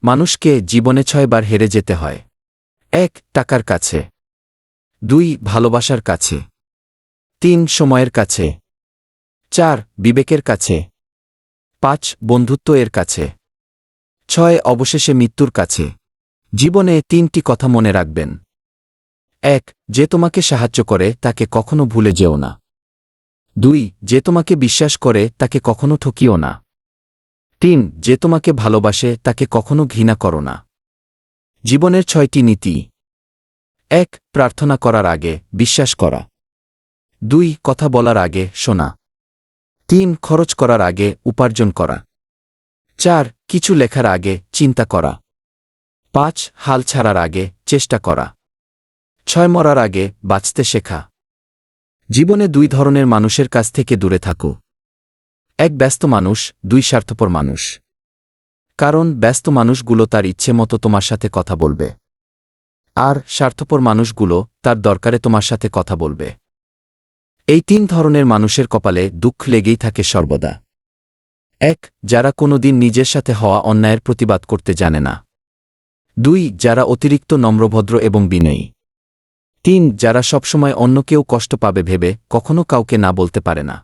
মানুষকে জীবনে 6 বার হেরে যেতে হয়। 1. টাকার কাছে। 2. ভালোবাসার কাছে। 3. সময়ের কাছে। 4. বিবেকের কাছে। 5. বন্ধুত্ব এর কাছে। 6. অবশেষে মৃত্যুর কাছে। জীবনে 3টি কথা মনে রাখবেন। 1. যে তোমাকে সাহায্য করে তাকে কখনো ভুলে যেও না। 2. যে তোমাকে বিশ্বাস করে তাকে কখনো ঠকিও না। 3. যে তোমাকে ভালোবাসে তাকে কখনো ঘৃণা করো না। জীবনের 6টি নীতি। 1. প্রার্থনা করার আগে বিশ্বাস করা। 2. কথা বলার আগে শোনা। 3. খরচ করার আগে উপার্জন করা। 4. কিছু লেখার আগে চিন্তা করা। 5. হাল ছাড়ার আগে চেষ্টা করা। 6. মরার আগে বাঁচতে শেখা। জীবনে 2 ধরনের মানুষের কাছ থেকে দূরে থাকো। 1. ব্যস্ত মানুষ। 2. স্বার্থপর মানুষ। কারণ ব্যস্ত মানুষগুলো তার ইচ্ছে মতো তোমার সাথে কথা বলবে, আর স্বার্থপর মানুষগুলো তার দরকারে তোমার সাথে কথা বলবে। এই 3 ধরনের মানুষের কপালে দুঃখ লেগেই থাকে সর্বদা। 1. যারা কোনোদিন নিজের সাথে হওয়া অন্যায়ের প্রতিবাদ করতে জানে না। 2. যারা অতিরিক্ত নম্রভদ্র এবং বিনয়ী। 3. যারা সবসময় অন্য কেউ কষ্ট পাবে ভেবে কখনো কাউকে না বলতে পারে না।